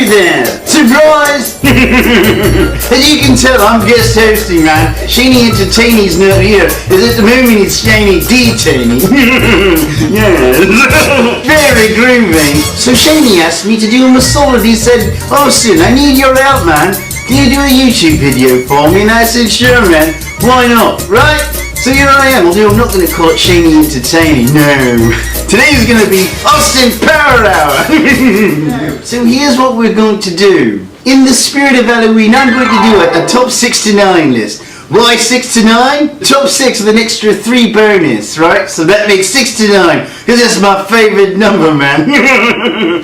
Hey there! Surprise! As you can tell, I'm guest hosting, man. Shanie Entertainie's not here, as at the moment it's Shanie Entertainie. Yes. Very groovy. So Shanie asked me to do him a solid. He said, Austin, I need your help, man. Can you do a YouTube video for me? And I said, sure, man. Why not? Right? So here I am, although I'm not going to call it Shanie Entertainie, no. Today's going to be Austin Power Hour. So here's what we're going to do. In the spirit of Halloween, I'm going to do a top 6 to 9 list. Why 6 to 9? Top 6 with an extra 3 bonus, right? So that makes 6 to 9, because that's my favourite number, man.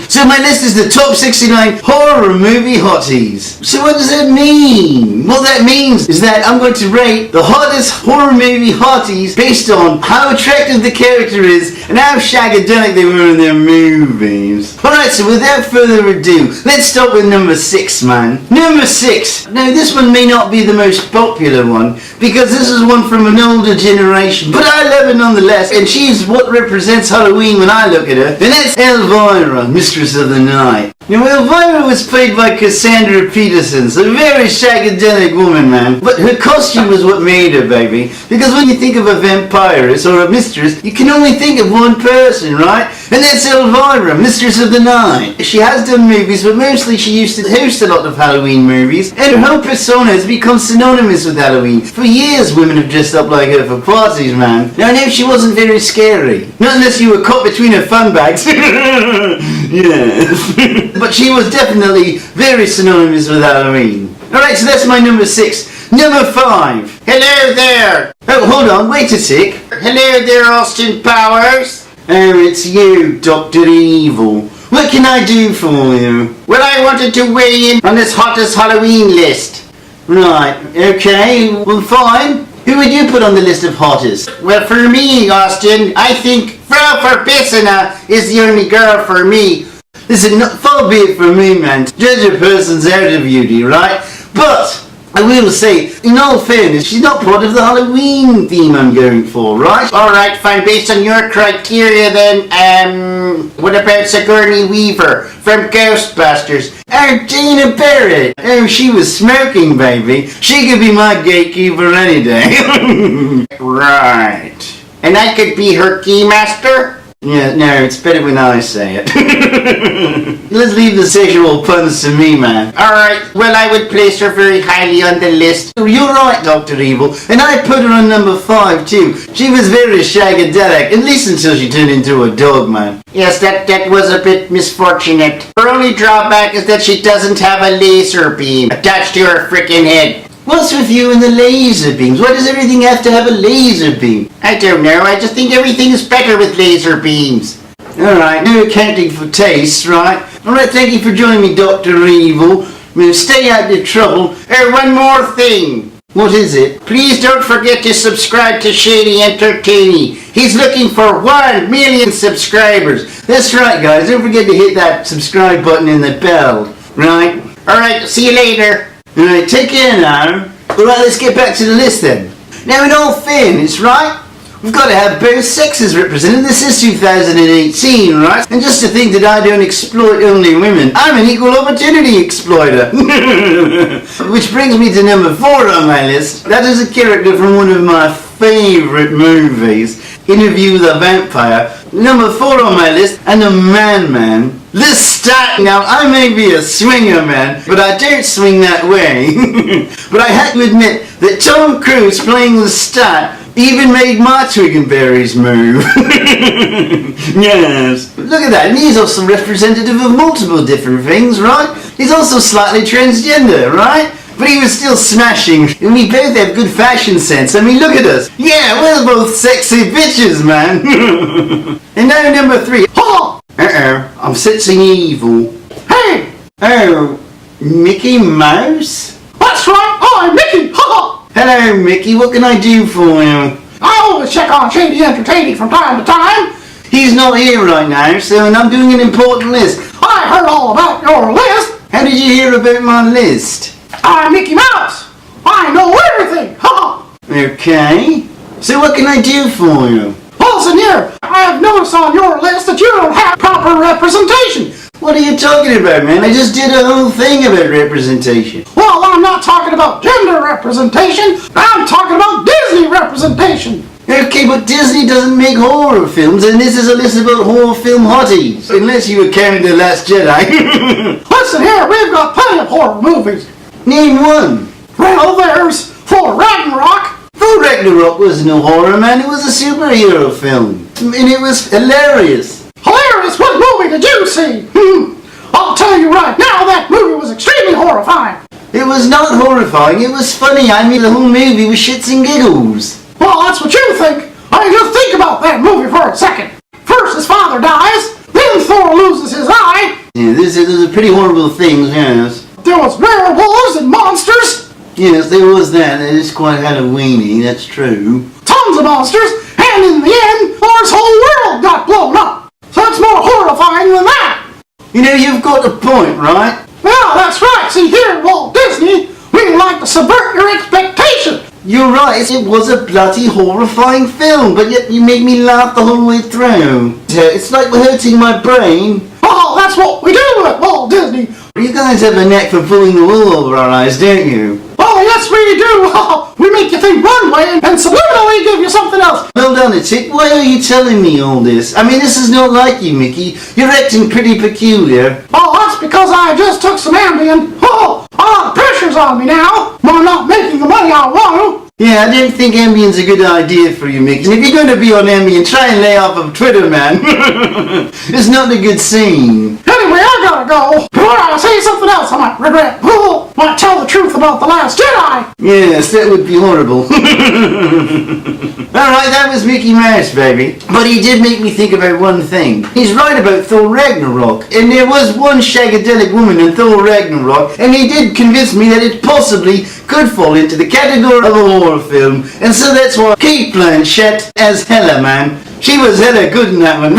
So my list is the top 69 horror movie hotties. So what does that mean? What that means is that I'm going to rate the hottest horror movie hotties based on how attractive the character is and how shagadelic they were in their movies. Alright, so without further ado, let's start with number 6, man. Number 6. Now this one may not be the most popular one, because this is one from an older generation, but I love it nonetheless, and she's what represents Halloween when I look at her, and that's Elvira, Mistress of the Night. Now Elvira was played by Cassandra Peterson, a very shagadelic woman, man, but her costume was what made her, baby, because when you think of a vampiress or a mistress, you can only think of one person, right? And that's Elvira, Mistress of the Night. She has done movies, but mostly she used to host a lot of Halloween movies, and her whole persona has become synonymous with Halloween. For years, women have dressed up like her for parties, man. Now, I know she wasn't very scary. Not unless you were caught between her fun bags. Yeah. But she was definitely very synonymous with Halloween. Alright, so that's my number 6. Number 5. Hello there. Oh, hold on, wait a sec. Hello there, Austin Powers. Oh, it's you, Dr. Evil. What can I do for you? Well, I wanted to weigh in on this hottest Halloween list. Right, okay, well fine. Who would you put on the list of hottest? Well, for me, Austin, I think Frau Verbissina is the only girl for me. Listen, far be it from me, man, to judge a person's outer beauty, right? But I will say, in all fairness, she's not part of the Halloween theme I'm going for, right? Alright, fine, based on your criteria then, what about Sigourney Weaver from Ghostbusters? Oh, Dana Barrett! Oh, she was smoking, baby. She could be my gatekeeper any day. Right. And I could be her keymaster? Yeah, no, it's better when I say it. Let's leave the sexual puns to me, man. Alright, well, I would place her very highly on the list. You're right, Dr. Evil, and I put her on number 5 too. She was very shagadelic, at least until she turned into a dog, man. Yes, that was a bit misfortunate. Her only drawback is that she doesn't have a laser beam attached to her frickin' head. What's with you and the laser beams? Why does everything have to have a laser beam? I don't know, I just think everything is better with laser beams. Alright, no accounting for tastes, right? Alright, thank you for joining me, Dr. Evil. Stay out of trouble. Oh, one more thing. What is it? Please don't forget to subscribe to Shanie Entertainie. He's looking for 1 million subscribers. That's right, guys. Don't forget to hit that subscribe button and the bell. Right? Alright, see you later. Alright, take care now. Alright, let's get back to the list then. Now, in all fairness, right? We've got to have both sexes represented. This is 2018, right? And just to think that I don't exploit only women, I'm an equal opportunity exploiter. Which brings me to number 4 on my list. That is a character from one of my favourite movies, Interview with a Vampire. Number 4 on my list, and a man. Lestat. Now, I may be a swinger, man, but I don't swing that way. But I have to admit that Tom Cruise playing Lestat even made my twig and berries move. Yes. Look at that, and he's also representative of multiple different things, right? He's also slightly transgender, right? But he was still smashing, and we both have good fashion sense. I mean, look at us. Yeah, we're both sexy bitches, man. And now number 3. Ha! Uh-oh, I'm sensing evil. Hey! Oh, Mickey Mouse? That's right, I'm Mickey! Ha! Hello, Mickey, what can I do for you? I always check on Shanie Entertainie from time to time. He's not here right now, so I'm doing an important list. I heard all about your list. How did you hear about my list? I'm Mickey Mouse. I know everything. Ha! Okay. So what can I do for you? Listen here, I have noticed on your list that you don't have proper representation. What are you talking about, man? I just did a whole thing about representation. Well, I'm not talking about gender representation. I'm talking about Disney representation. Okay, but Disney doesn't make horror films, and this is a list about horror film hotties. Unless you were counting The Last Jedi. Listen here, we've got plenty of horror movies. Name one. Well, there's Thor Ragnarok. Thor Ragnarok was no horror, man. It was a superhero film. And it was hilarious. Hilarious? What movie did you see? I'll tell you right now, that movie was extremely horrifying. It was not horrifying, it was funny. I mean, the whole movie was shits and giggles. Well, that's what you think. I mean, just think about that movie for a second. First his father dies, then Thor loses his eye. Yeah, those are pretty horrible things, yes. There was werewolves and monsters. Yes, there was that. It is quite Halloweeny, that's true. Tons of monsters, and in the end, Thor's whole world got blown up. So it's more horrifying than that. You know, you've got a point, right? Well, that's right. See, here at Walt Disney, we like to subvert your expectations. You're right, it was a bloody horrifying film, but yet you made me laugh the whole way through. It's like hurting my brain. Oh, that's what we do at Walt Disney. You guys have a knack for pulling the wool over our eyes, don't you? Oh, yes, we do. We make you think one way and subliminally give you something else. Well done, Tick. Why are you telling me all this? I mean, this is not like you, Mickey. You're acting pretty peculiar. Oh, that's because I just took some Ambien. Oh, a lot of pressure's on me now. I'm not making the money I want to. Yeah, I don't think Ambien's a good idea for you, Mickey. And if you're going to be on Ambien, try and lay off of Twitter, man. It's not a good scene. Anyway, I gotta go. Before I say something else I might regret. Oh, might tell the truth about The Last Jedi. Yes, that would be horrible. Alright, that was Mickey Mouse, baby. But he did make me think about one thing. He's right about Thor Ragnarok. And there was one shagadelic woman in Thor Ragnarok, and he did convince me that it possibly could fall into the category of a horror film. And so that's why Kate Blanchett as Hela, man. She was hella good in that one.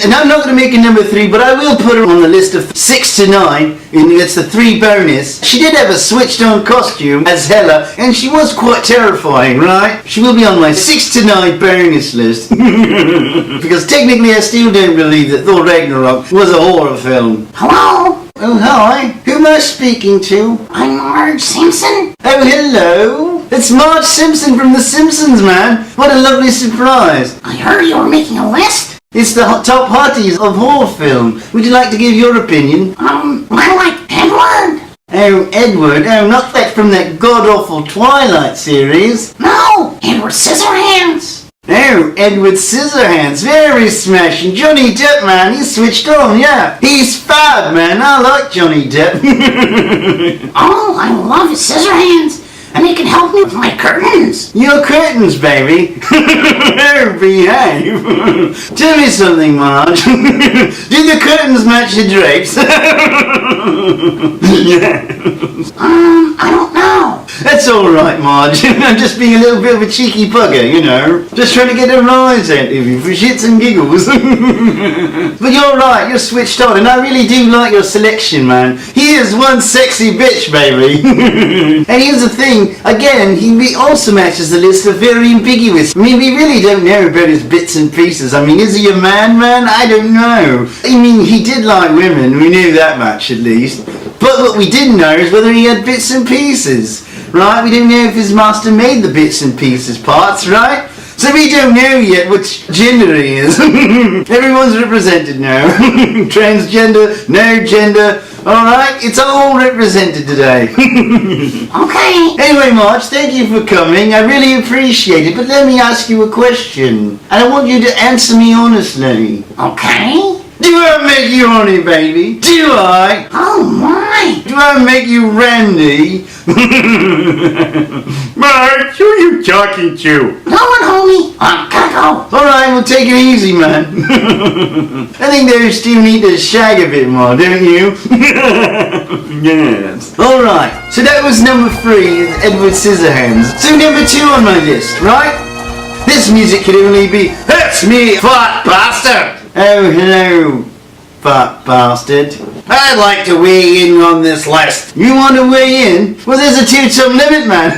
And I'm not going to make a number 3, but I will put her on the list of 6 to 9. And it's the 3 bonus. She did have a switched on costume as Hela, and she was quite terrifying, right? She will be on my 6 to 9 bonus list. Because technically I still don't believe that Thor Ragnarok was a horror film. Hello? Oh, hi. Who am I speaking to? I'm Marge Simpson. Oh, hello. It's Marge Simpson from The Simpsons, man. What a lovely surprise. I heard you were making a list. It's the top hotties of horror film. Would you like to give your opinion? I like Edward. Oh, Edward. Oh, not that from that god-awful Twilight series. No, Edward Scissorhands. Oh, Edward Scissorhands, very smashing. Johnny Depp, man, he's switched on, yeah. He's fab, man. I like Johnny Depp. Oh, I love his Scissorhands. And he can help me with my curtains. Your curtains, baby. Oh, behave. Tell me something, Marge. Do the curtains match the drapes? Yeah. I don't know. That's alright, Marge. I'm just being a little bit of a cheeky bugger, you know. Just trying to get a rise out of you for shits and giggles. But you're right, you're switched on, and I really do like your selection, man. He is one sexy bitch, baby. And here's the thing, again, he also matches the list of very ambiguous. I mean, we really don't know about his bits and pieces. I mean, is he a man? I don't know. I mean, he did like women, we knew that much at least. But what we didn't know is whether he had bits and pieces. Right, we don't know if his master made the bits and pieces parts, right? So we don't know yet which gender he is. Everyone's represented now. Transgender, no gender. Alright, it's all represented today. Okay. Anyway, Marge, thank you for coming. I really appreciate it. But let me ask you a question. And I want you to answer me honestly. Okay. Do I make you horny, baby? Do I? Oh my. Do I make you randy? Marge, who are you talking to? No one, homie. I gotta go. Alright, we'll take it easy, man. I think they still need to shag a bit more, don't you? Yes. Alright, so that was number 3, Edward Scissorhands. So number 2 on my list, right? This music could only be, that's me, fat bastard! Oh, hello, fat bastard. I'd like to weigh in on this list. You want to weigh in? Well, there's a 2-term limit, man.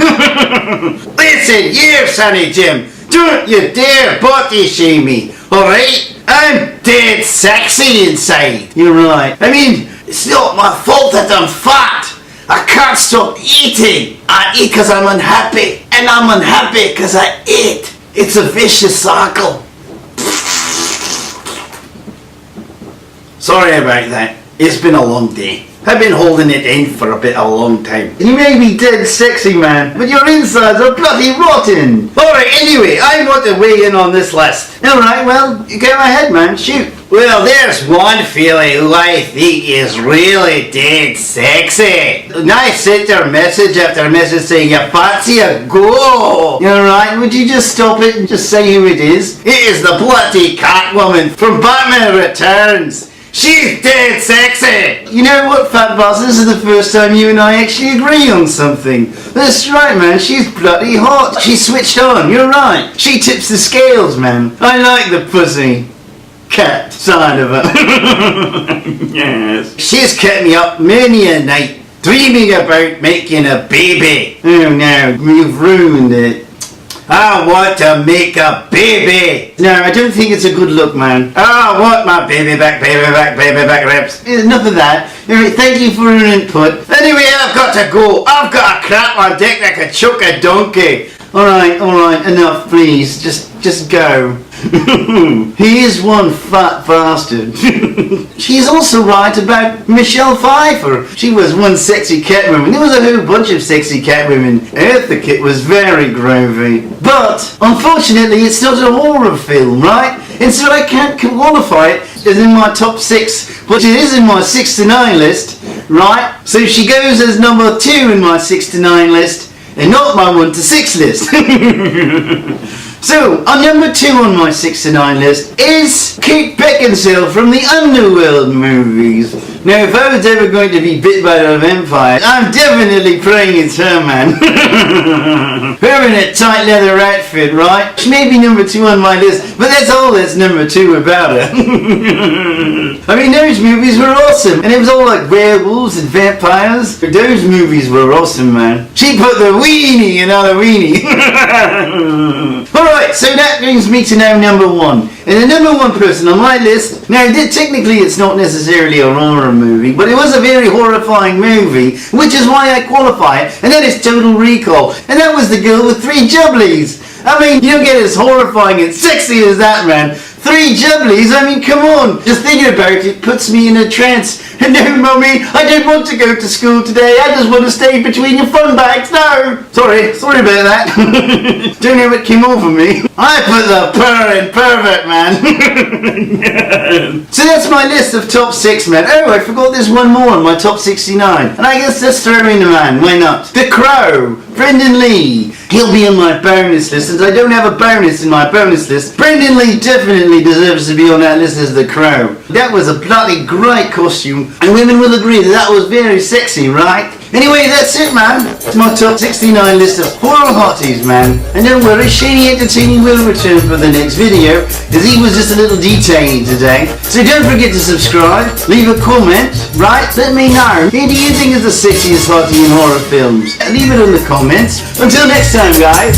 Listen, you, Sonny Jim, don't you dare body shame me, alright? I'm dead sexy inside. You're right. I mean, it's not my fault that I'm fat. I can't stop eating. I eat because I'm unhappy. And I'm unhappy because I eat. It's a vicious cycle. Sorry about that. It's been a long day. I've been holding it in for a long time. You may be dead sexy, man, but your insides are bloody rotten. Alright, anyway, I want to weigh in on this list. Alright, well, go ahead, man, shoot. Well, there's one fella who I think is really dead sexy. And I sent her message after message saying, you fancy a go? Alright, would you just stop it and just say who it is? It is the bloody Catwoman from Batman Returns. She's dead sexy! You know what, Fat Boss, this is the first time you and I actually agree on something. That's right, man, she's bloody hot. She's switched on, you're right. She tips the scales, man. I like the pussy cat side of it. Yes. She's kept me up many a night, dreaming about making a baby. Oh no, you've ruined it. I want to make a baby. No, I don't think it's a good look, man. I want my baby back ribs. Enough of that. Anyway, thank you for your input. Anyway, I've got to go. I've got to crap my dick like a choke a donkey. Alright, enough, please. Just go. He is one fat bastard. She's also right about Michelle Pfeiffer. She was one sexy Catwoman. There was a whole bunch of sexy Catwomen. Eartha Kitt was very groovy. But, unfortunately, it's not a horror film, right? And so I can't qualify it as in my top 6, but it is in my 6 to 9 list, right? So she goes as number 2 in my 6 to 9 list, and not my 1 to 6 list. So, on number 2 on my 6 to 9 list is Kate Beckinsale from the Underworld movies. Now, if I was ever going to be bit by a vampire, I'm definitely praying it's her, man. Her in a tight leather outfit, right? She may be number 2 on my list, but that's all that's number 2 about her. I mean, those movies were awesome, and it was all like werewolves and vampires. But those movies were awesome, man. She put the weenie in on a weenie. Alright, so that brings me to now number 1. And the number 1 person on my list, now technically it's not necessarily a horror movie, but it was a very horrifying movie, which is why I qualify it, and that is Total Recall. And that was the girl with 3 jubblies. I mean, you don't get as horrifying and sexy as that, man. 3 jubblies, I mean, come on. Just thinking about it puts me in a trance. And no, Mummy, I don't want to go to school today. I just want to stay between your fun bags. No. Sorry about that. Don't know what came over me. I put the purr in pervert, man. So that's my list of top 6, man. Oh, I forgot there's one more on my top 69. And I guess let's throw in a man. Why not? The Crow, Brendan Lee. He'll be on my bonus list, since I don't have a bonus in my bonus list. Brendan Lee definitely deserves to be on that list as the Crow. That was a bloody great costume, and women will agree that that was very sexy, right? Anyway, that's it, man. It's my top 69 list of horror hotties, man. And don't worry, Shanie Entertainie will return for the next video, as he was just a little detained today. So don't forget to subscribe, leave a comment, right? Let me know. Who do you think is the sexiest hottie in horror films? Leave it in the comments. Until next time, guys.